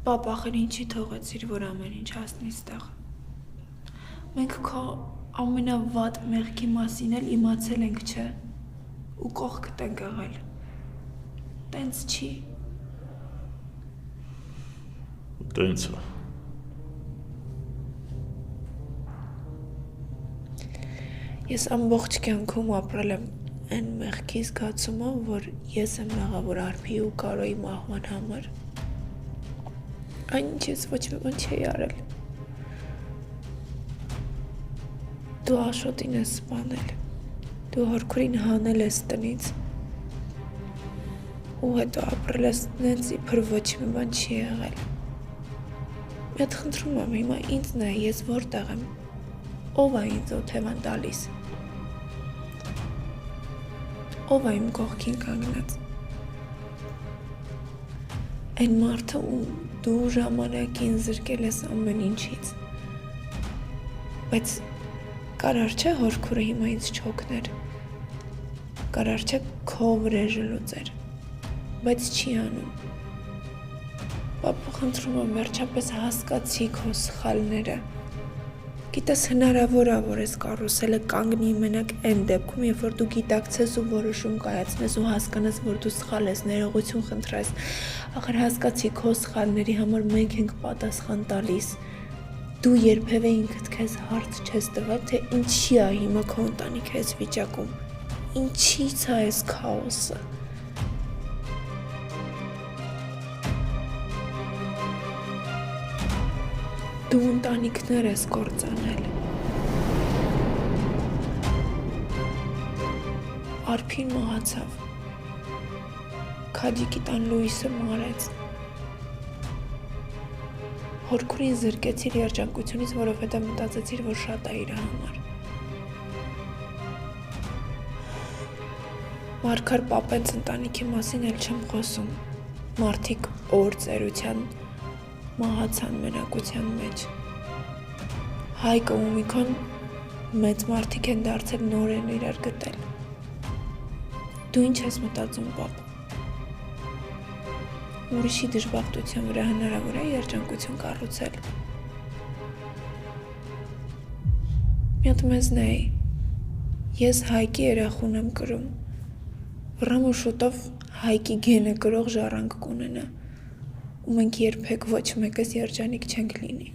Պապ, ախր ինչի թողեցիր, որ ամեն ինչ հասնի ստեղ։ Մենք քո ամենավատ մեղքի մասին էլ իմացել ենք, չէ։ Ու կողքդ ենք եղել։ Տենց չի։ Տենց է։ Ես ամբողջ կյանքում ապրել եմ այն մեղքի զգացումով, որ ես եմ մեղավոր Արփի ու Կարոյի մահվան համար։ Այն ինչ ես ոչ մի բան չի արել։ Դու Աշոտին ես սպանել, դու Հորքուրին հանել ես տնից, ու հետո ապրել ես նենց իբր ոչ մի բան չի եղել։ Մի հատ խնդրում եմ, հիմա ինձ նայ, ես որտեղ եմ, ով է ինձ օթևան տալիս, ով է իմ կողքին կանգնած։ Այն մարդը, ում դու ժամանակին զրկել ես ամեն ինչից, բայց կարար չէ Հորքուրը հիմա ինձ չօգներ, կարար չէ քո վրեժը լուծեր, բայց չի անում։ Պապա, խնդրում եմ, վերջապես հասկացի քո սխալները։ Գիտես հնարավոր է, որ ես կարուսելը կանգնի մենակ այն դեպքում, երբ որ դու գիտակցես ու որոշում կայացնես ու հասկանաս, որ դու սխալ ես, ներողություն խնդրես։ Ախր հասկացի քո սխալների համար մենք ենք պատասխան տալիս։ Դու երբևէ ինքդ քեզ հարց չես տվել, թե ինչի է հիմա քո ընտանիքը այս վիճակում։ Ինչի՞ց է այս քաոսը։ Դու ընտանիքներ ես կործանել։ Արփին մահացավ։ Քաջիկի տան Լուիսը մարեց։ Հորքուրին զրկեցիր երջանկությունից, որովհետև մտածեցիր, որ շատ է իր համար։ Մարգար պապենց ընտանիքի մասին էլ չեմ խոսում։ Մարդիկ օր ծերության մահացան մենակության մեջ։ Հայկը ու Միքոն մեծ մարդիկ են դարձել նոր են իրար գտել։ Դու ինչ ես մտածում, պապ։ Ուրիշի դժբախտության վրա հնարավոր է երջանկություն կառուցել։ Մի հատ մեզ նայ, ես Հայկի երախուն եմ կրում, վռամ ու շուտով Հայկի գենը կրող ժառանգ կունենա, ու մենք երբեք ոչ մեկս երջանիկ չենք լինի։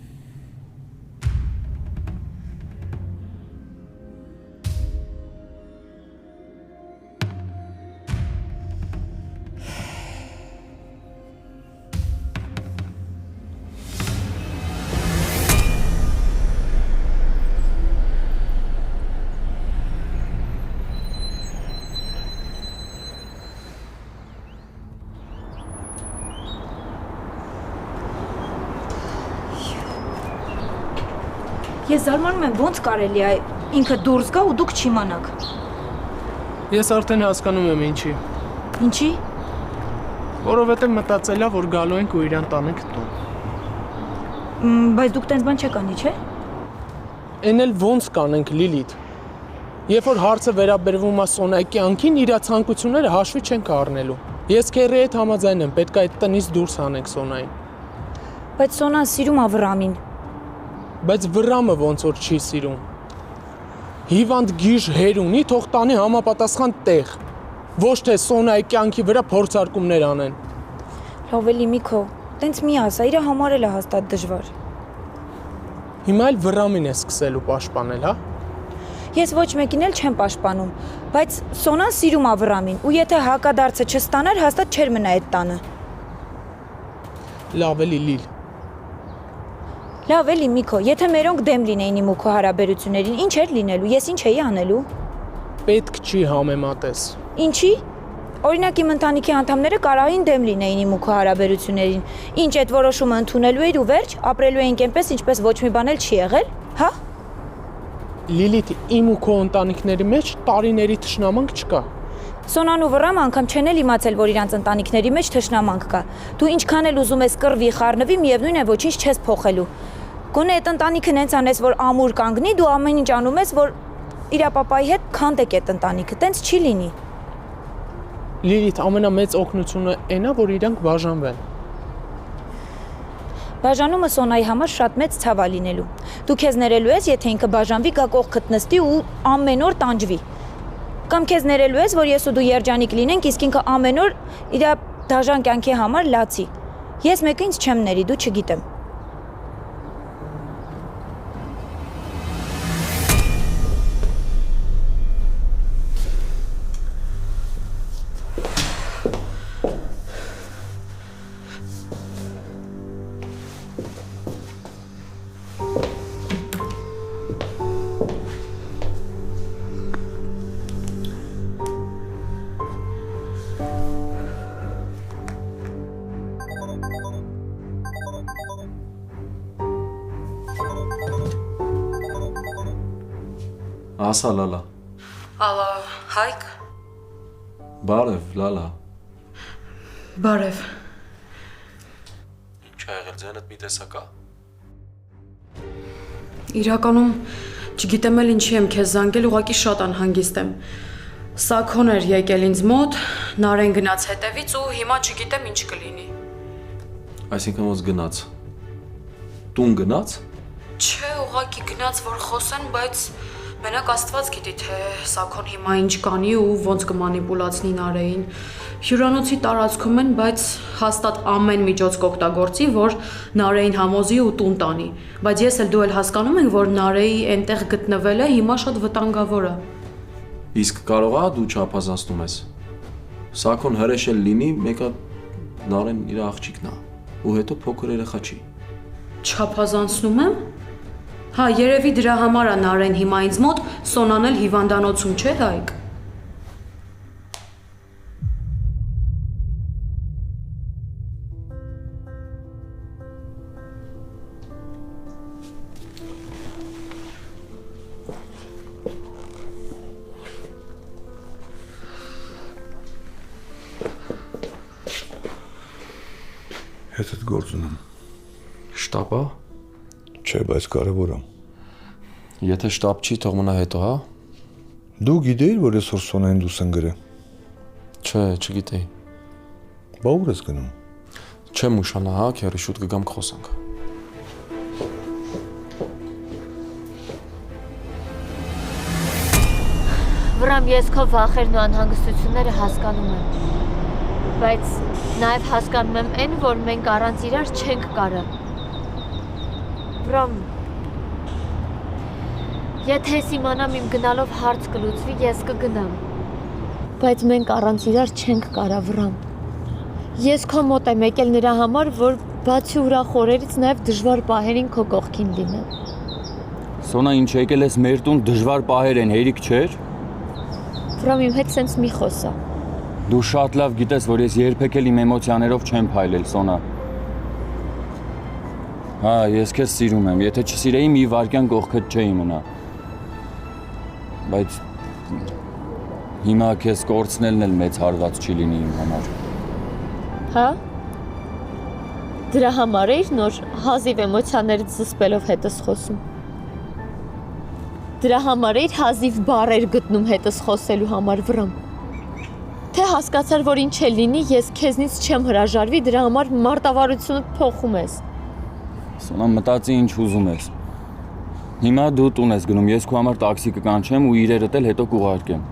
Ես զարմանում եմ, ոնց կարելի է ինքը դուրս գա ու դուք չիմանաք։ Ես արդեն հասկանում եմ ինչի։ Ինչի։ Որովհետև մտածել է, որ գալու ենք ու իրան տանենք տուն։ Բայց դուք տենց բան չեք անի, չէ։ Էն էլ ոնց կանենք, Լիլիթ։ Երբ որ հարցը վերաբերվում է Սոնայի կյանքին, իր ցանկությունները հաշվի չենք առնելու։ Ես քերի հետ համաձայն եմ, պետք է այդ տնից դուրս հանենք Սոնային։ Բայց Սոնան սիրում է Վռամին։ Բայց Վռամը ոնց որ չի սիրում։ Հիվանդ գիժ հեր ունի, թող տանի համապատասխան տեղ։ Ոչ թե Սոնայի կյանքի վրա փորձարկումներ անեն։ Լավ էլի Միքո, տենց մի ասա, իր համար էլ է հաստատ դժվար։ Հիմա էլ Վռամին է սկսելու պաշտպանել, հա։ Ես ոչ մեկին էլ չեմ պաշտպանում, բայց Սոնան սիրում է Վռամին, ու եթե հակադարձը չստանար, հաստատ չէր մնա այդ տանը։ Լավ էլի Լիլ։ Լավ էլի Միքո, եթե մերոնք դեմ լինեին իմ ու քո հարաբերություններին, ինչ էր լինելու, ես ինչ էի անելու։ Պետք չի համեմատես։ Ինչի։ Օրինակ իմ ընտանիքի անդամները կարային դեմ լինեին իմ ու քո հարաբերություններին։ Ինչ այդ որոշումը ընդունելու էիր ու վերջ, ապրելու էինք այնպես, ինչպես ոչ մի բան էլ չի եղել, հա։ Լիլիթ, իմ ու քո ընտանիքների մեջ տարիների թշնամանք չկա։ Սոնան ու Վռամը անգամ չեն էլ իմացել, որ իրանց ընտանիքների մեջ թշնամանք կա։ Դու ինչքան էլ ուզում ես կռվի, խառնվի, միևնույն է ոչինչ չես փոխելու։ Գոնե այդ ընտանիքը նենց անես, որ ամուր կանգնի, դու ամեն ինչ անում ես, որ իր պապայի հետ քանդեք այդ ընտանիքը, տենց չի լինի։ Լիլիթ, ամենամեծ օգնությունը էն է, որ իրանք բաժանվեն։ Բաժանումը Սոնայի համար շատ մեծ ցավ է լինելու։ Դու քեզ ներելու ես, եթե ինքը բաժանվի, գա կողքդ նստի ու ամեն օր տանջվի։ Կամ քեզ ներելու ես, որ ես ու դու երջանիկ լինենք, իսկ ինքը ամեն օր իր դաժան կյանքի համար լացի։ Ես մեկը ինձ չեմ ների, դու չգիտեմ։ Ասա լալա։ Ալա, Հայկ, Բարև, լալա։ բարև։ Ինչ ա եղել ձենդ մի տեսակա։ Իրականում չգիտեմ էլ ինչի եմ քեզ զանգել, ուղղակի շատ անհանգիստ եմ։ Սաքոն էր եկել ինձ մոտ, Նարեն գնաց հետևից ու հիմա չգիտեմ ինչ կլինի։ Այսինքն ոնց գնաց։ Տուն գնաց։ Չէ, ուղղակի գնաց որ խոսեն, բայց մենակ Աստված գիտի թե Սաքոն հիմա ինչ կանի ու ոնց կմանիպուլացնի Նարեին։ Հյուրանոցի տարածքում են, բայց հաստատ ամեն միջոց կօգտագործի, որ Նարեին համոզի ու տուն տանի։ Բայց ես էլ դու էլ հասկանում ենք, որ Նարեի այնտեղ գտնվելը հիմա շատ վտանգավոր է։ Իսկ կարող ա դու չափազանցնում ես։ Սաքոն հրեշել լինի, մեկը Նարեն իր աղջիկն է, ու հետո փոքր երեխա չի։ Չափազանցնում եմ։ Հա, երևի դրա համար է Նարեն հիմա ինձ մոտ, Սոնան էլ հիվանդանոցում չէ, Հայկ։ Հետդ գործ ունեմ։ Շտապ ա։ Չէ, բայց կարևոր է։ Եթե շտապ չի, թող մնա հետո, հա։ Դու գիտեիր, որ այսօր Սոնային դուրս են գրել։ Չէ, չգիտեի։ Բա ուր ես գնում։ Չեմ ուշանա, հա, քերի շուտ կգամ կխոսանք։ Վրամ ես քո վախերն ու անհանգստությունները հասկանում եմ, բայց նաև հասկանում եմ այն, որ մենք առանց իրար չենք կարա։ Վրամ, եթե ես իմանամ իմ գնալով հարց կլուծվի, ես կգնամ, բայց մենք առանց իրար չենք կարա, Վրամ։ Ես քո մոտ եմ եկել նրա համար, որ բացի ուրախ օրերից նաև դժվար պահերին քո կողքին լինեմ։ Սոնա, ինչ եկել ես մեր տուն դժվար պահեր են, հերիք չէր։ Վրամ, իմ հետ սենց մի խոսա։ Դու շատ լավ գիտես, որ ես երբեք էլ իմ էմոցիաներով չեմ փայլել, Սոնա։ Հա, ես քեզ սիրում եմ, եթե չսիրեի մի վայրկյան կողքդ չէի մնա։ Բայց հիմա քեզ կորցնելն էլ մեծ հարված չի լինի իմ համար։ Հա? Դրա համար էիր նոր հազիվ էմոցիաներից զսպելով հետս խոսում։ Դրա համար էիր հազիվ բառեր գտնում հետս խոսելու համար, Վրամ։ Թե հասկացար, որ ինչ է լինի, ես քեզնից չեմ հրաժարվի, դրա համար մարտավարությունը փոխում ես։ Սոնա, մտածի ինչ ուզում ես։ Հիմա դու տուն ես գնում, ես քո համար տաքսի կկանչեմ ու իրերդ էլ հետո կուղարկեմ։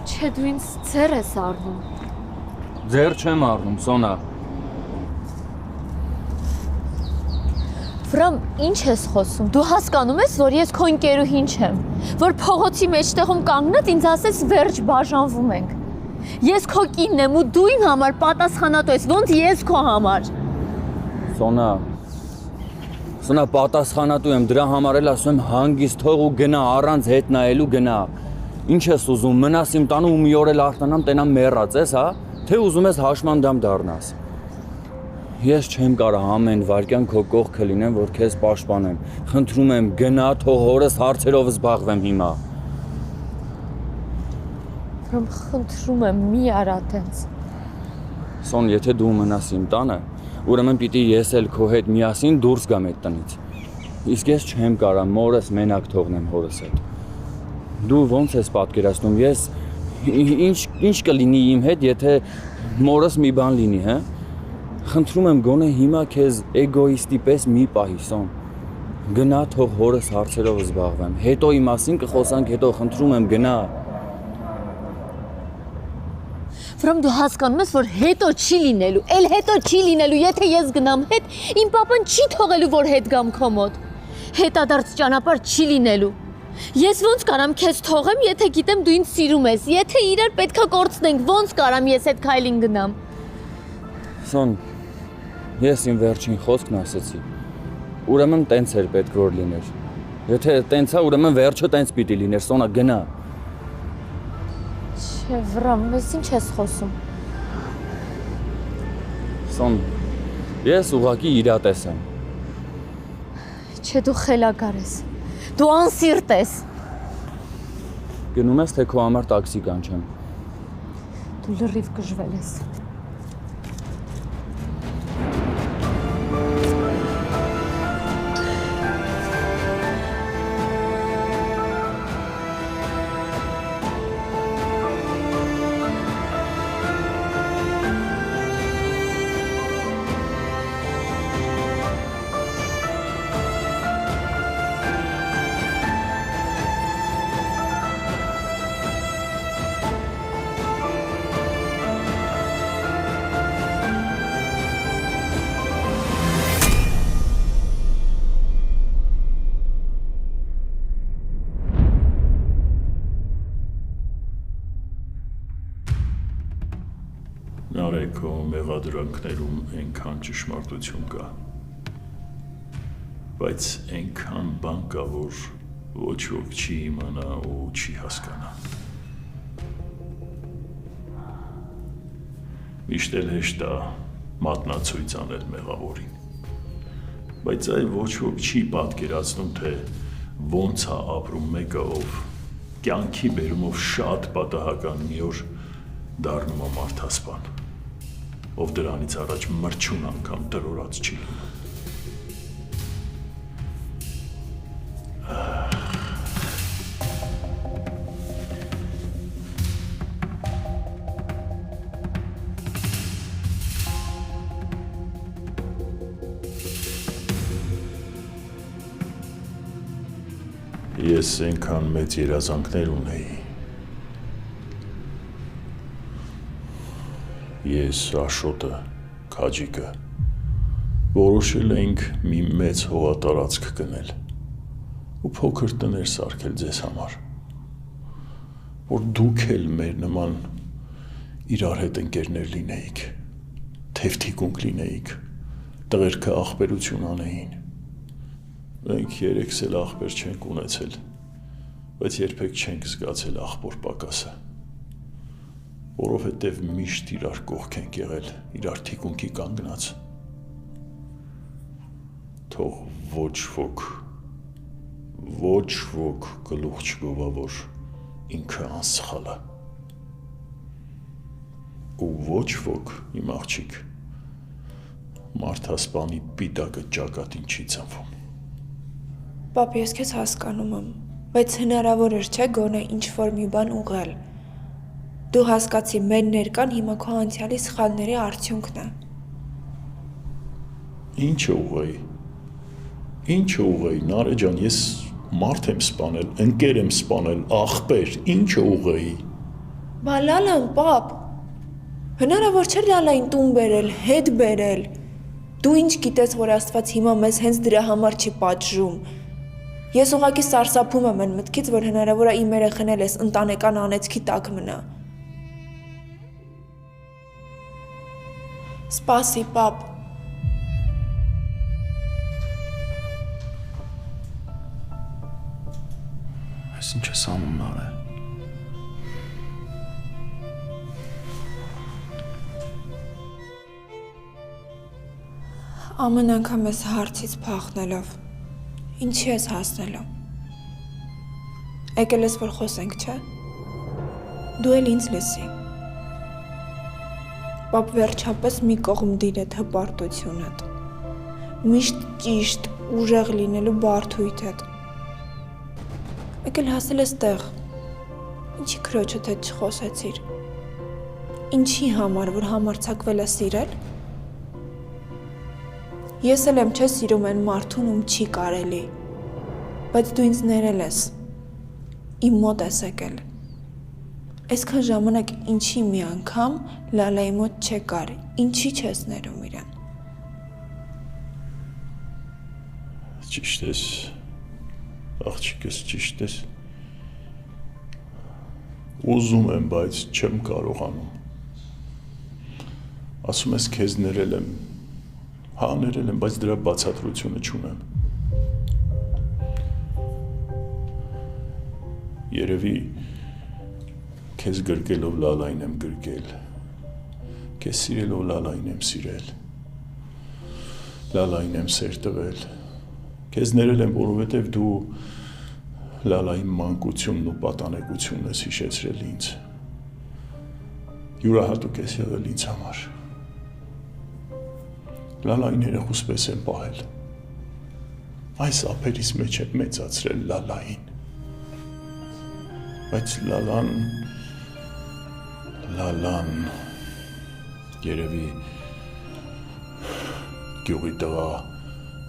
Չէ, դու ինձ ձեռ ես առնում։ Ձեռ չեմ առնում, Սոնա։ Վրամ, ինչ ես խոսում։ Դու հասկանում ես, որ ես քո ընկերուհին չեմ, որ փողոցի մեջտեղում կանգնած ինձ ասես վերջ բաժանվում ենք։ Ես քո կինն եմ ու դու իմ համար պատասխանատու ես, ոնց ես քո համար։ Սոնա, պատասխանատու եմ, դրա համար էլ ասում եմ հանգիստ թող ու գնա, առանց հետ նայելու գնա։ Ինչ ես ուզում, մնաս իմ տանը ու մի օր էլ արտանամ, տենամ մեռած ես, հա, թե ուզում ես հաշմանդամ դառնաս։ Ես չեմ կարող ամեն վայրկյան քո կողքը լինեմ, որ քեզ պաշտպանեմ։ Խնդրում եմ, գնա, թող հորս հարցերով զբաղվեմ հիմա։ Վրամ, խնդրում եմ, մի արա տենց։ Սոն, եթե դու մնաս իմ տանը, ուրեմն պիտի ես էլ քո հետ միասին դուրս գամ այդ տնից։ Իսկ ես չեմ կարող մորս մենակ թողնեմ հորս հետ։ Դու ոնց ես պատկերացնում, ես ինչ կլինի իմ հետ, եթե մորս մի բան լինի, հա։ Խնդրում եմ գոնե հիմա քեզ էգոիստի պես մի պահի Սոն։ Գնա թող հորս հարցերով զբաղվեմ։ Հետո իմ մասին կխոսանք, հետո խնդրում եմ գնա։ Վրամ դու հասկանում ես, որ հետո չի լինելու, էլ հետո չի լինելու, եթե ես գնամ հետ, իմ պապան չի թողելու, որ հետ գամ քո մոտ։ Հետադարձ ճանապարհ չի լինելու։ Ես ոնց կարամ քեզ թողեմ, եթե գիտեմ դու ինձ սիրում ես, եթե իրար պետքա կորցնենք, ոնց կարամ ես այդ քայլին գնամ։ Սոն, ես իմ վերջին խոսքն ասեցի։ Ուրեմն տենց էր պետք որ լիներ։ Եթե տենց է, ուրեմն վերջը տենց պիտի լիներ, Սոնա գնա։ Չէ, վրամ, ես ինչ ես խոսում։ Սոն, ես ուղղակի իրատես եմ։ Չէ, դու խելագար ես։ Դու անսիրտ ես։ Գնում ես, թե քո համար տաքսի կանչեմ։ Դու լրիվ գժվել ես։ Նարեքո մեղադրանքներում այնքան ճշմարտություն կա, բայց այնքան բան կա, որ ոչ ոք չի իմանա ու չի հասկանա։ Միշտ էլ հեշտ է մատնացույց անել մեղավորին, բայց այ ոչ ոք չի պատկերացնում, թե ոնց է ապրում մեկը, ով կյանքի բերումով շատ պատահական մի օր դառնում է մարդասպան, ով դրանից առաջ մրջուն անգամ տրորած չի լինում։ Ես այնքան մեծ երազանքներ ունեի։ Ես, Աշոտը, Քաջիկը որոշել էինք մի մեծ հողատարածք գնել ու փոքր տներ սարքել ձեզ համար, որ դուք էլ մեր նման իրար հետ ընկերներ լինեիք, թևթիկունք լինեիք, տղերքը ախպերություն անեին։ Մենք երեքս էլ ախպեր չենք ունեցել, բայց երբեք չենք զգացել ախպոր պակասը, որովհետև միշտ իրար կողք ենք եղել, իրար թիկունքի կանգնած։ Թող ոչ ոք գլուխ չգովա, որ ինքը անսխալ է։ Ու ոչ ոք, իմ աղջիկ, մարդասպանի պիտակը ճակատին չի ծնվում։ Պապ, ես քեզ հասկանում եմ, բայց հնարավոր էր չէ գոնե ինչ-որ մի բան ուղղել։ Դու հասկացի մեր ներկան հիմա քո անցյալի սխալների արդյունքն է։ Ինչ ուղղեի, Նարե ջան, ես մարդ եմ սպանել, ընկեր եմ սպանել, ախպեր, ինչ ուղղեի։ Բա լալ եմ, պապ։ Հնարավոր չէ լալային տուն բերել, հետ բերել։ Դու ինչ գիտես, որ Աստված հիմա մեզ հենց դրա համար չի պատժում։ Ես ուղղակի սարսափում եմ այն մտքից, որ հնարավոր է իմ երեխան էլ էս ընտանեկան անեծքի տակ մնա։ Սպասի, պապ։ Այս ինչ ես անում, Նարե։ Ամեն անգամ ես հարցից փախնելով, ինչի ես հասնելու։ Եկել ես, որ խոսենք, չէ։ Դու էլ ինձ լսի։ Պապ, վերջապես մի կողմ դիր այդ հպարտությունդ։ Միշտ ճիշտ, ուժեղ լինելու բարդույթդ։ Եկել հասել ես տեղ։ Ինչի քրոջդ հետ չխոսեցիր։ Ինչի համար, որ համարձակվել ես սիրել։ Ես էլ եմ չես սիրում են մարդուն, ում չի կարելի, բայց դու ինձ ներել ես, իմ մոտ ես եկել, այսքան ժամանակ ինչի մի անգամ լալայի մոտ չեկար, ինչի չես ներում իրան։ Ճիշտ ես, աղջիկս ճիշտ ես, ուզում եմ, բայց չեմ կարողանում, ասում ես քեզ ներել եմ, հա ներել եմ, բայց դրա բացատրությունը չունեմ, երևի քեզ գրկելով լալային եմ գրկել, քեզ սիրելով լալային եմ սիրել, լալային եմ սեր տվել, քեզ ներել եմ, որովհետև դու լալայի մանկությունն ու պատանեկությունն ես հիշեցրել ինձ, յուրահատուկ ես եղել ինձ համար, լալային երեխուս պես եմ պահել, այս ափերից մեջ եմ մեծացրել լալային, բայց լալան, երևի գյուղի տղա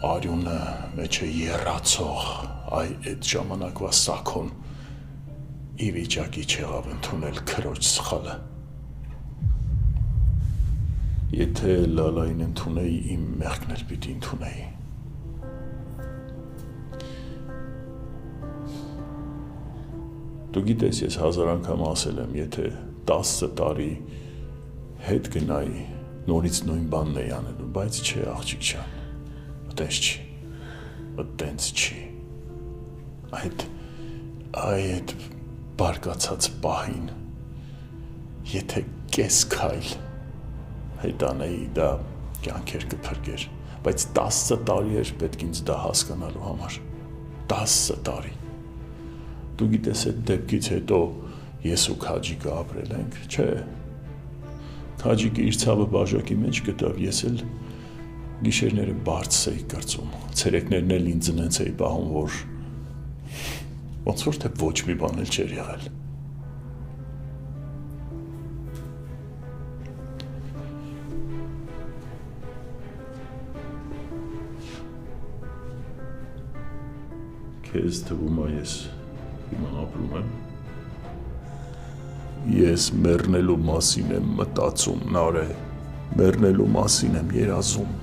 արյունը մեջ է եռացող, այ այդ ժամանակվա սաքոն ի վիճակի չեղավ ընդունել քրոջ սխալը։ Եթե լալային ընդունեի, իմ մեղքն էլ պիտի ընդունեի։ Դու գիտես, ես 1000 անգամ ասել եմ, եթե 10 տարի հետ գնայի, նորից նույն բանն էի անելու, բայց չէ, աղջիկ ջան, այտենց չի, այդ բարկացած պահին, եթե կես քայլ հետ անեի, դա կյանքեր կփրկեր, բայց 10 տարի էր պետք ինձ դա հասկանալու համար, 10 տարի, դու գիտես այդ դեպքից հետո ես ու Քաջիկը ապրել ենք, չէ, Քաջիկը իր ցավը բաժակի մեջ գտավ, ես էլ գիշերները բարձ էի կրծում, ցերեկներն էլ ինձ նենց էի պահում, որ ոնց որ թե ոչ մի բան էլ չէր եղել։ Քեզ թվում է ես հիմա ապրում եմ, ես մեռնելու մասին եմ մտածում, Նարե, մեռնելու մասին եմ երազում։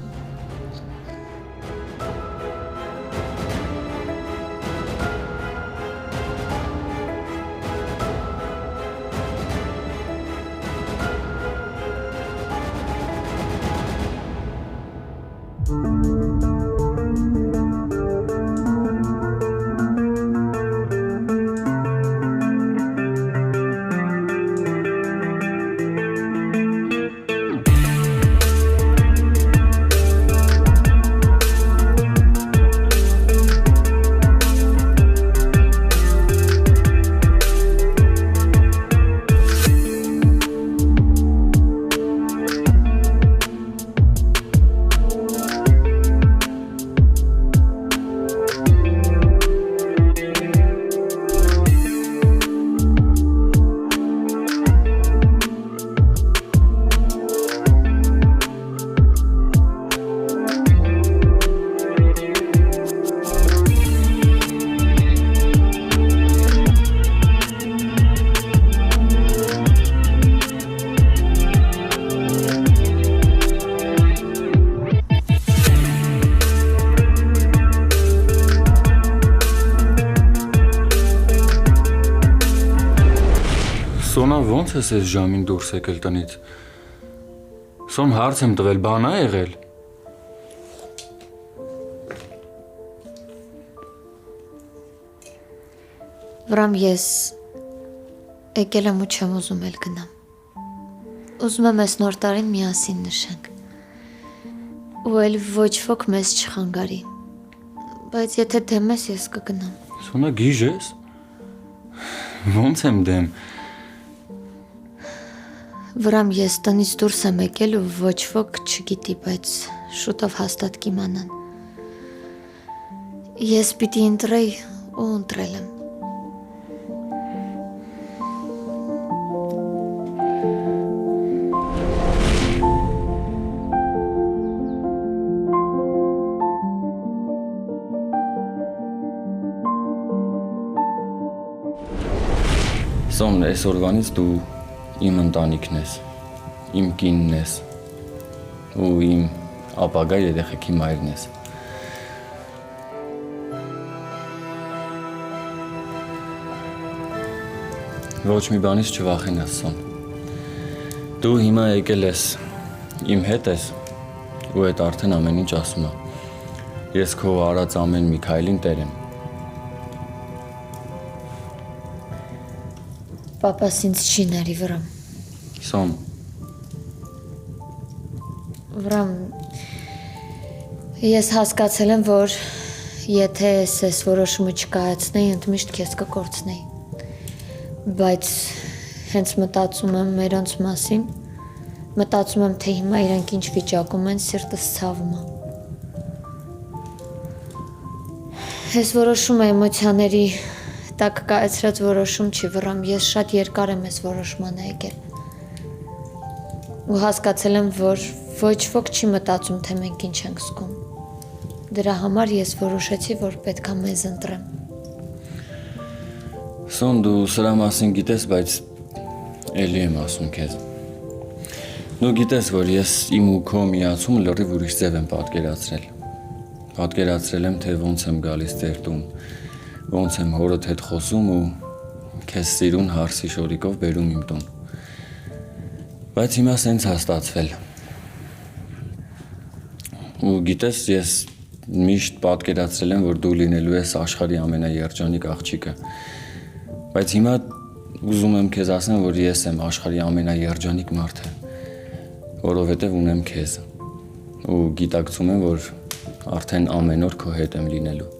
Սոնա ոնց ես այս ժամին դուրս եկել տնից։ Սոն հարց եմ տվել, բան ա եղել։ Վրամ ես եկել եմ ու չեմ ուզում էլ գնամ։ Ուզում եմ այս նոր տարին միասին նշենք։ Ու էլ ոչ ոք մեզ չխանգարի։ Բայց եթե դեմ ես, ես կգնամ։ Սոնա գիժ ես։ Ոնց եմ դեմ։ Վրամ ես տնից դուրս եմ եկել ու ոչ ոք չգիտի, բայց շուտով հաստատ կիմանան։ Ես պիտի ընտրեի ու ընտրել եմ։ Սոն, այսօրվանից դու իմ ընտանիքն ես, իմ կինն ես ու իմ ապագա երեխեքի մայրն ես։ Ոչ մի բանից չվախենաս, Սոն։ Դու հիմա եկել ես, իմ հետ ես ու այդ արդեն ամեն ինչ ասում է։ Ես քո արած ամեն մի քայլին տեր եմ։ Պապաս ինձ չի ների վրամ։ Սոն, Վրամ, ես հասկացել եմ, որ եթե ես որոշումը չկայացնեի, ընդմիշտ քեզ կկորցնեի։ Բայց հենց մտածում եմ մերոնց մասին, մտածում եմ, թե հիմա իրանք ինչ վիճակում են, սիրտս ցավում է։ Ես որոշում եմ էմոցիաների տակ կայացրած որոշում չի վրամ, ես շատ երկար եմ ես որոշմանը եկել։ Ու հասկացել եմ, որ ոչ ոք չի մտածում, թե մենք ինչ ենք զգում։ Դրա համար ես որոշեցի, որ պետք է մեզ ընտրեմ։ Սոն, դու սրա մասին գիտես, բայց էլի եմ ասում քեզ։ Դու գիտես, որ ես իմ ու քո միացումը լրիվ ուրիշ ձև եմ պատկերացրել։ Պատկերացրել եմ, թե ոնց եմ գալիս ձեր տուն, ոնց եմ հորդ հետ խոսում ու քեզ սիրուն հարսի շորիկով բերում իմ տուն։ Բայց հիմա սենց հաստատվել։ Ու գիտես, ես միշտ պատկերացրել եմ, որ դու լինելու ես աշխարհի ամենաերջանիկ աղջիկը։ Բայց հիմա ուզում եմ քեզ ասեմ, որ ես եմ աշխարհի ամենաերջանիկ մարդը, որովհետև ունեմ քեզ։ Ու գիտակցում եմ, որ արդեն ամեն օր քո հետ եմ լինելու։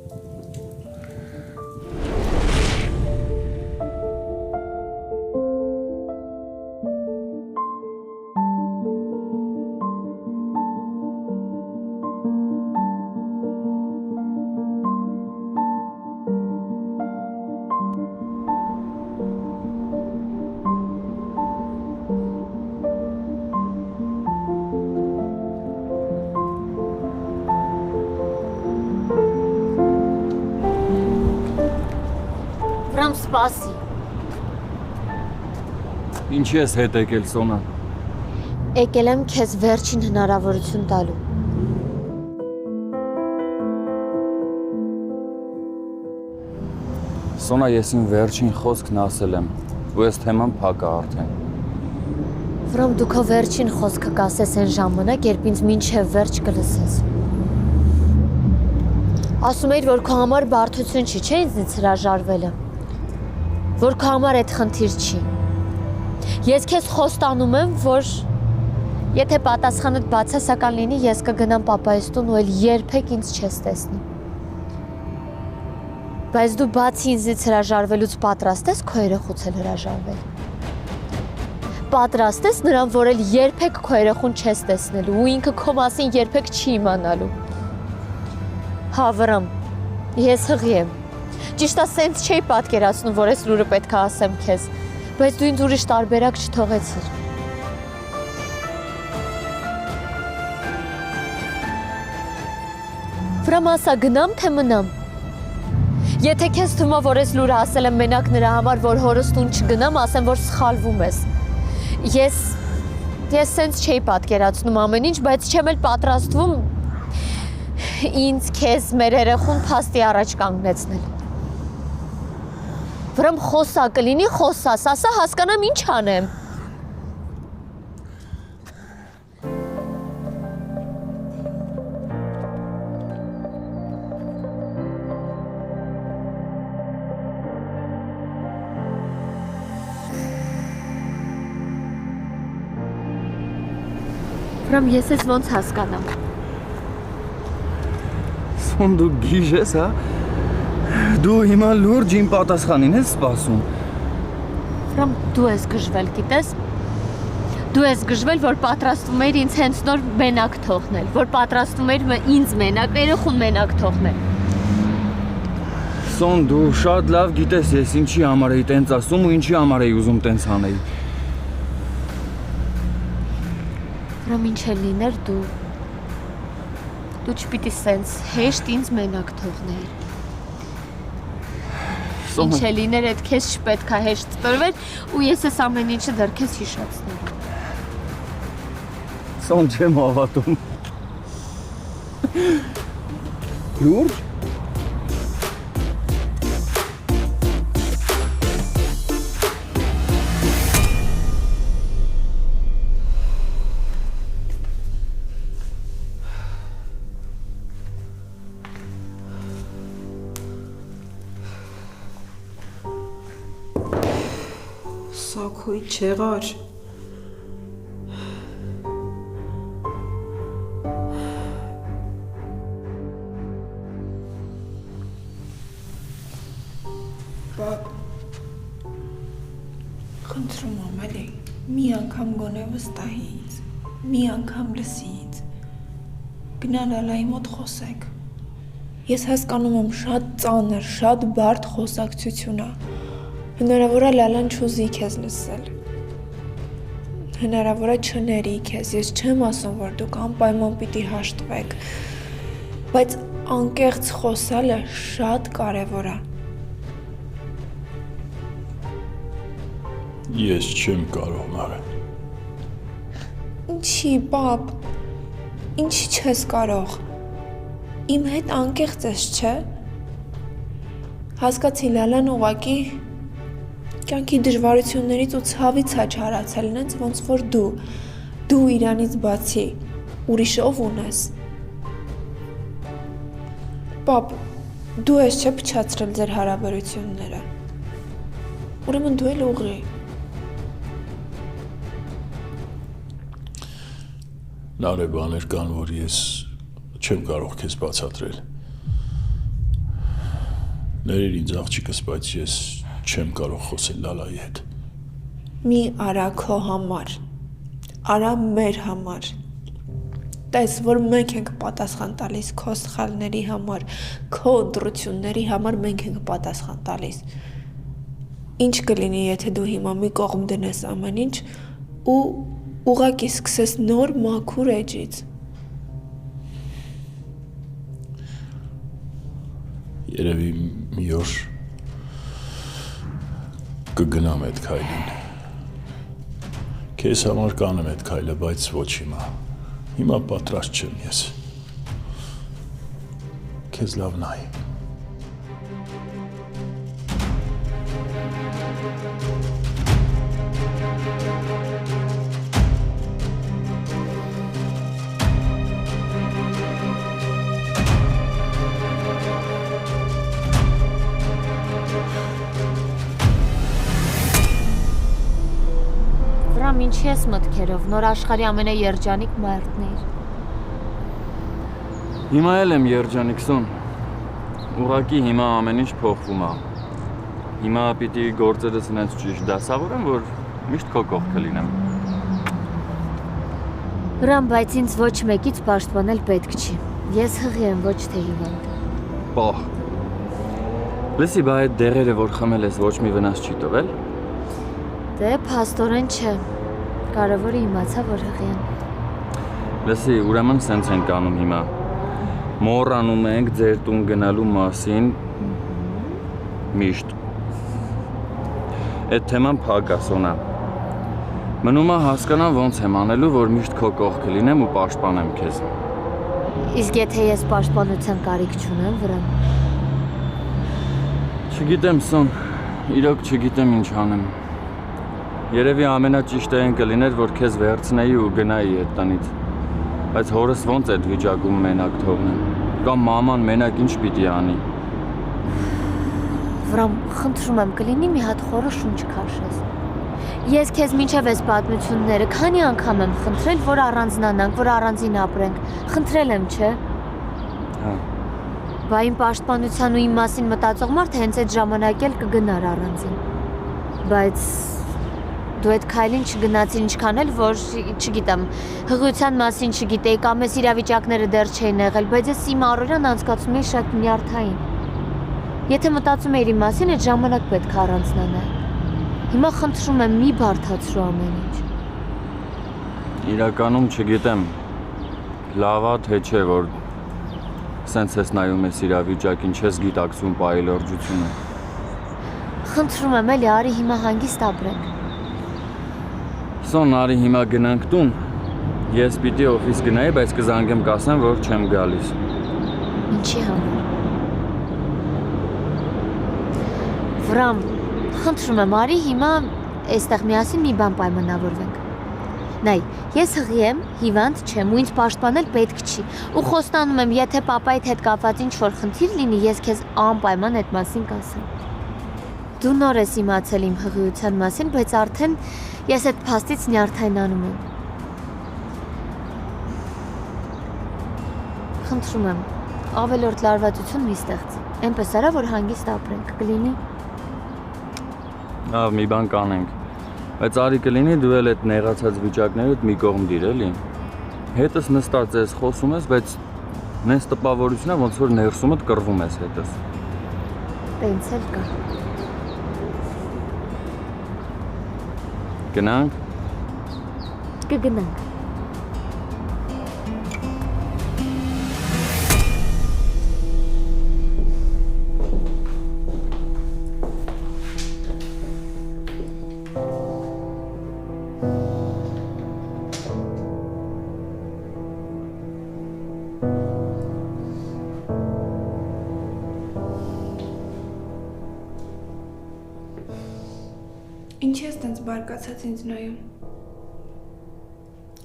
Վրամ, սպասի։ Ինչի ես հետ եկել, Սոնա։ Եկել եմ քեզ վերջին հնարավորություն տալու։ Սոնա, ես իմ վերջին խոսքն ասել եմ, ու այս թեման փակ է արդեն։ Վրամ, դու քո վերջին խոսքը կասես այն ժամանակ, երբ ինձ մինչև վերջ կլսես։ Ասում էիր, որ քո համար բարդություն չի, չէ՞ ինձնից հրաժարվելը։ Որ քո համար այդ խնդիր չի։ Ես քեզ խոստանում եմ, որ եթե պատասխանդ բացասական լինի, ես կգնամ պապայիս տուն ու էլ երբեք ինձ չես տեսնի։ Բայց դու բացի ինձից հրաժարվելուց պատրաստ ես քո երեխուց էլ հրաժարվել։ Պատրաստ ես նրան, որ էլ երբեք քո երեխուն չես տեսնելու ու ինքը քո մասին երբեք չի իմանալու։ Հա, Վրամ, ես հղի եմ։ Ճիշտ է, սենց չէի պատկերացնում, որ այս լուրը պետք է ասեմ քեզ, բայց դու ինձ ուրիշ տարբերակ չթողեցիր։ Վրամ, ասա, գնամ թե մնամ։ Եթե քեզ թվում է, որ այս լուրը ասել եմ մենակ նրա համար, որ հորս տուն չգնամ, ասեմ, որ սխալվում ես։ Ես սենց չէի պատկերացնում ամեն ինչ, բայց չեմ էլ պատրաստվում ինձ, քեզ, մեր երեխուն փաստի առաջ կանգնեցնել։ Վրամ, խոսա կլինի, խոսաս, ասա հասկանամ ինչ անեմ։ Վրամ, ես ես ոնց հասկանամ։ Սոն, դու գիժ ես, հա։ Դու հիմա լուրջ իմ պատասխանին ես սպասում։ Վրամ, դու ես գժվել, գիտես։ Դու ես գժվել, որ պատրաստվում էիր ինձ հենց նոր մենակ թողնել, որ պատրաստվում էիր ինձ մենակ, երեխուն մենակ թողնել։ Սոն, դու շատ լավ գիտես ես ինչի համար էի տենց ասում ու ինչի համար էի ուզում տենց անեի։ Վրամ, ինչ էլ լիներ դու չպիտի սենց հեշտ ինձ մենակ թողնեիր։ Ինչ է լիներ, այդ քեզ չպետք է հեշտ տրվեր ու ես այս ամեն ինչը դեռ քեզ հիշեցնեմ։ Սոն չեմ հավատում։ Լուրջ։ Սակույ չեղար։ Բաբ, խնդրում եմ էլի, մի անգամ գոնե վստահի ինձ, մի անգամ լսի ինձ, գնա Լալայի մոտ խոսեք։ Ես հասկանում եմ շատ ծանր, շատ բարդ խոսակցություն է, հնարավոր է Լալան չուզի քեզ լսել, հնարավոր է չների քեզ, ես չեմ ասում, որ դուք անպայման պիտի հաշտվեք, բայց անկեղծ խոսալը շատ կարևոր է։ Ես չեմ կարող նարը։ Ինչի, բաբ, ինչի չես կարող, իմ հետ անկեղծ ես, չէ, հասկացի Լալան ուղակի կյանքի դժվարություններից ու ցավից է չարացել, նենց ոնց որ դու իրանից բացի, ուրիշ ով ունես։ Բաբ, դու ես չէ փչացրել ձեր հարաբերությունները, ուրեմն դու էլ ուղղի։ Նարե բաներ կան, որ ես չեմ կարող քեզ բացատրել։ Ներիր ինձ աղջիկս, բայց ես չեմ կարող խոսել Լալայի հետ։ Մի արա քո համար, արա մեր համար։ Տես, որ մենք ենք պատասխան տալիս քո սխալների համար, քո դրությունների համար մենք ենք պատասխան տալիս։ Ինչ կլինի, եթե դու հիմա մի կողմ դնես ամեն ինչ ու ուղղակի սկսես նոր մաքուր էջից։ Երևի մի օր կգնամ այդ քայլին։ Քեզ համար կանեմ այդ քայլը, բայց ոչ հիմա։ Հիմա պատրաստ չեմ ես։ Քեզ լավ նայ։ Ինչի ես մտքերով, նոր աշխարհի ամենաերջանիկ մարդն էր։ Հիմա էլ եմ երջանիկ, Սոն։ Ուղղակի հիմա ամեն ինչ փոխվում է։ Հիմա պիտի գործերս ինձ ճիշտ դասավորեմ, որ միշտ քո կողքը լինեմ։ Վրան, բայց ինձ ոչ մեկից պաշտպանել պետք չի։ Ես հղի եմ, ոչ թե հիվանդ։ Պահ։ Լսի, բա այդ դեղերը, որ խմել ես, ոչ մի վնաս չի տվել։ Դե, փաստորեն չէ։ Կարևորը իմացա, որ հղի եմ։ Լսի, ուրեմն սենց ենք անում հիմա։ Մոռանում ենք ձեր տուն գնալու մասին միշտ։ Այդ թեման փակ է, Սոնա։ Մնում է հասկանամ ոնց եմ անելու, որ միշտ քո կողքը լինեմ ու պաշտպանեմ քեզ։ Իսկ եթե ես պաշտպանության կարիք չունեմ, Վրան։ Չգիտեմ, Սոն, իրոք չգիտեմ ինչ անեմ։ Երևի ամենաճիշտը այն կլիներ, որ քեզ վերցնեի ու գնայի այդ տնից։ Բայց հորս ոնց այդ վիճակում մենակ թողնեմ։ Կամ մաման մենակ ինչ պիտի անի։ Վրամ, խնդրում եմ, կլինի մի հատ խորը շունչ քաշես։ Ես քեզ մինչև այս պատմությունները քանի անգամ եմ խնդրել, որ առանձնանանք, որ առանձին ապրենք։ Խնդրել եմ, չէ՞։ Հա։ Բա իմ պաշտպանության ու իմ մասին մտածող մարդ հենց այդ ժամանակ էլ կգնար առանձին։ Բայց դու այդ քայլին չգնացիր ինչքան էլ, որ, չգիտեմ, հղիության մասին չգիտեի կամ ես իրավիճակները դեռ չէին եղել, բայց ես իմ առօրյան անցկացնում էի շատ նյարդային։ Եթե մտածում էիր իմ մասին, այդ ժամանակ պետք է առանձնանալ։ Հիմա խնդրում եմ, մի բարդացրու ամեն ինչ։ Իրականում չգիտեմ, լավ է թե չէ, որ սենց ես նայում ես իրավիճակին, չես գիտակցում պայելորջությունը։ Խնդրում եմ, էլի արի հիմա հանգիստ ապրենք։ Սոն արի հիմա գնանք տուն։ Ես պիտի օֆիս գնայի, բայց կզանգեմ կասեմ, որ չեմ գալիս։ Ինչի համար։ Վրամ, խնդրում եմ, արի հիմա այստեղ միասին մի բան պայմանավորվենք։ Նայ, ես հղի եմ, հիվանդ չեմ ու ինձ պաշտպանել պետք չի։ Ու խոստանում եմ, եթե պապայիդ հետ կապված ինչ-որ խնդիր լինի, ես քեզ անպայման այդ մասին կասեմ։ Դու նոր ես իմացել իմ հղիության մասին, բայց արդեն ես այդ փաստից նյարդայնանում եմ։ Խնդրում եմ, ավելորդ լարվածություն մի ստեղծի։ Էնպես արա, որ հանգիստ ապրենք, կլինի։ Լավ, մի բան կանենք։ Բայց արի կլինի դու էլ այդ նեղացած վիճակներդ մի կողմ դիր էլի։ Հետս նստած ես, խոսում ես, բայց նես տպավորությունն է, ոնց որ ներսումդ կռվում ես հետս։ Տենց էլ կա։ Գնանք։ Կգնանք։ Ինչի ես տենց բարկացած ինձ նայում։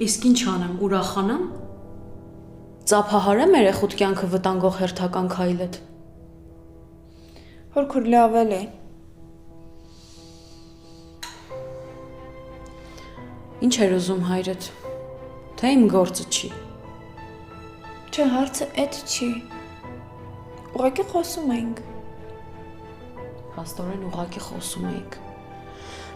Իսկ ինչ անեմ, ուրախանամ։ Ծափահարեմ երեխուդ կյանքը վտանգող հերթական քայլդ։ Հորքուր լավ է։ Ինչ էր ուզում հայրդ։ Թե իմ գործը չի։ Չէ, հարցը այդ չի։ Ուղղակի խոսում ենք։ Փաստորեն ուղղակի խոսում էինք։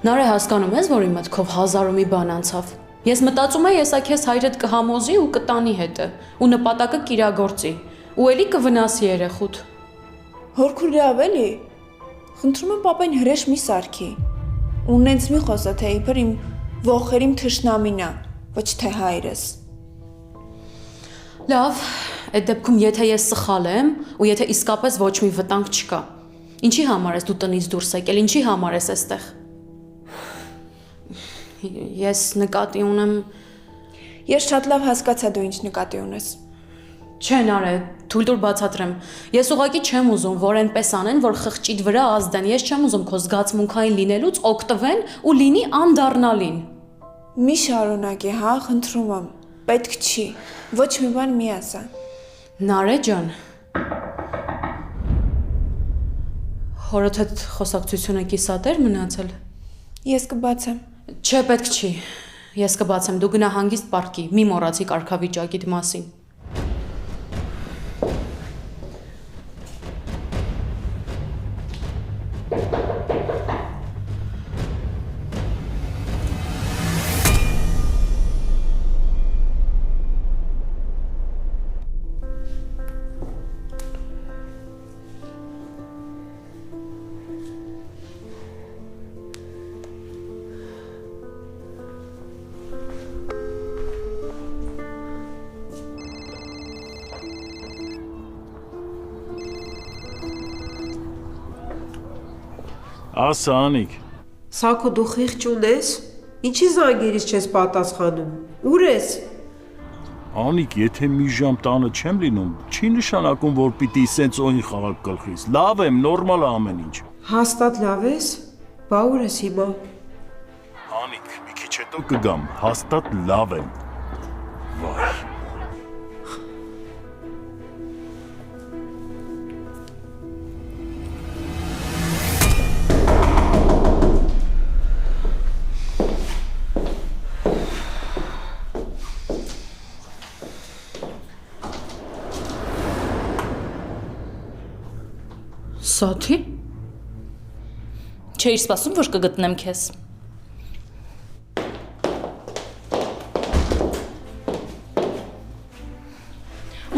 Նարե հասկանում ես, որ իմ մտքով հազար ու մի բան անցավ։ Ես մտածում եմ, ես քեզ հայրդ կհամոզի ու կտանի հետը, ու նպատակը կիրագործի, ու էլի կվնասի երեխուդ։ Հորքուր լավ էլի։ Խնդրում եմ պապային հրեշ մի սարքի։ Ու նենց մի խոսա, թե իբր իմ ողերիմ թշնամին է, ոչ թե հայրս։ Լավ, այդ դեպքում եթե ես սխալ եմ, ու եթե իսկապես ոչ մի վտանգ չկա, ինչի համար ես դու տնից դուրս եկել, ինչի համար ես այստեղ։ Ես նկատի ունեմ։ Ես շատ լավ հասկացա դու ինչ նկատի ունես։ Չէ, Նարե, թույլ տուր բացատրեմ։ Ես ուղղակի չեմ ուզում, որ այնպես անեն, որ խղճիդ վրա ազդեն։ Ես չեմ ուզում քո զգացմունքային լինելուց օգտվեն ու լինի անդառնալին։ Մի շարունակի, հա, խնդրում եմ։ Պետք չի։ Ոչ մի բան մի ասա։ Նարե ջան։ Հորդ հետ խոսակցությունը կիսատեր մնացել։ Ես կբացեմ։ Չէ, պետք չի։ Ես կբացեմ, դու գնա հանգիստ պարկի, մի մոռացի կարգավիճակիդ մասին։ Ասա Անիկ։ Սակո դու խիղճ ունես։ Ինչի զանգերից չես պատասխանում։ Ուր ես։ Անիկ, եթե մի ժամ տանը չեմ լինում, չի նշանակում, որ պիտի սենց օհին խաղալ գլխից։ Լավ եմ, նորմալ է ամեն ինչ։ Հաստատ լավ ես։ Բա ուր ես հիմա։ Անիկ, մի քիչ հետո կգամ, հաստատ լավ եմ։ Վայ։ Սաթի։ Չէիր սպասում, որ կգտնեմ քեզ։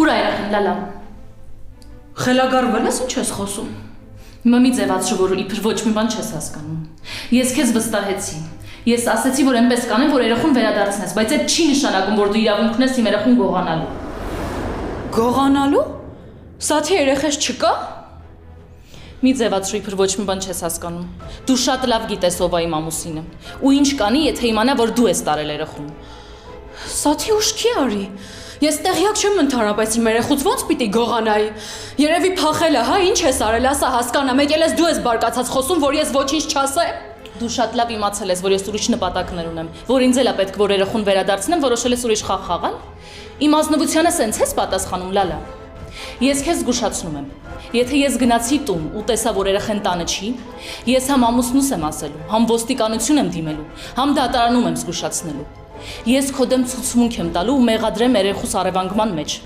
Ուր է երախին, լալա։ Խելագարվել ես, ինչ ես խոսում։ Հիմա մի ձևացրու, որ իբր ոչ մի բան չես հասկանում։ Ես քեզ վստահեցի։ Ես ասեցի, որ այնպես կանեմ, որ երախուն վերադարձնես, բայց այդ չի նշանակում, որ դու իրավունք ունես իմ երախուն գողանալու։ Գողանալու։ Սաթի երեխես չկա։ Մի ձևացրույփր ոչ մի բան չես հասկանում։ Դու շատ լավ գիտես ով է իմ ամուսինը։ Ու ինչ կանի, եթե իմանա, որ դու ես տարել երեխուն։ Սաթի ուշքի արի։ Ես տեղյակ չեմ ընդհանրապես իմ երեխուց ոնց պիտի գողանայի։ Երևի փախել է, հա, ինչ ես արել, ասա հասկանամ, եկել ես դու ես բարկացած խոսում, որ ես ոչինչ չասեմ։ Դու շատ լավ իմացել ես, որ ես ուրիշ նպատակներ ունեմ, որ ինձ էլ է պետք որ երեխուն վերադարձնեմ, որոշել ես ուրիշ խաղ խաղալ։ Իմ ազնվությանը սենց ես պատասխանում, Լալա։ Ես քեզ զգուշացնում եմ։ Եթե ես գնացի տուն ու տեսա, որ երեխան տանը չի, ես համ ամուսնուս եմ ասելու, համ ոստիկանություն եմ դիմելու, համ դատարանում եմ զգուշացնելու։ Ես քո դեմ ցուցմունք եմ տալու ու մեղադրեմ երեխուս առևանգման մեջ։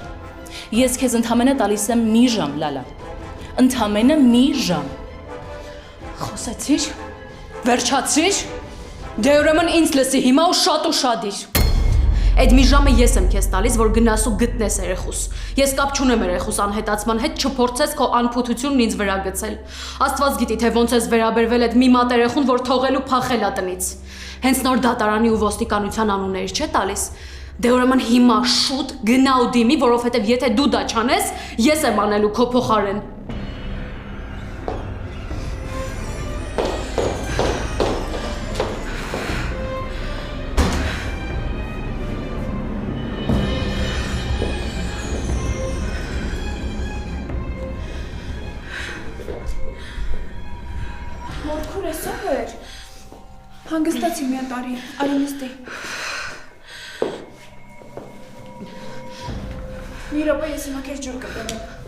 Ես քեզ ընդամենը տալիս եմ մի ժամ, Լալա։ Ընդամենը մի ժամ։ Խոսեցիր։ Վերջացրիր։ Դե ուրեմն ինձ լսի հիմա ու շադիր։ Այդ մի ժամը ես եմ քեզ տալիս, որ գնաս ու գտնես երեխուս։ Ես կապ չունեմ երեխուս անհետացման հետ, չփորձես քո անփութությունն ինձ վրա գցել։ Աստված գիտի, թե ոնց ես վերաբերվել այդ մի մատ երեխուն, որ թողել ու փախել ա տնից։ Հենց նոր դատարանի ու ոստիկանության անուններից չէ տալիս։ Դե ուրեմն հիմա շուտ գնա ու դիմի, որովհետև եթե դու դա չանես, ես եմ անելու քո փոխարեն։ Մորքուր ես ով էր։ Հանգստացի մի տարի, արի նստի։ Մի րոպե ես հիմա քեզ ջուր կպեմ։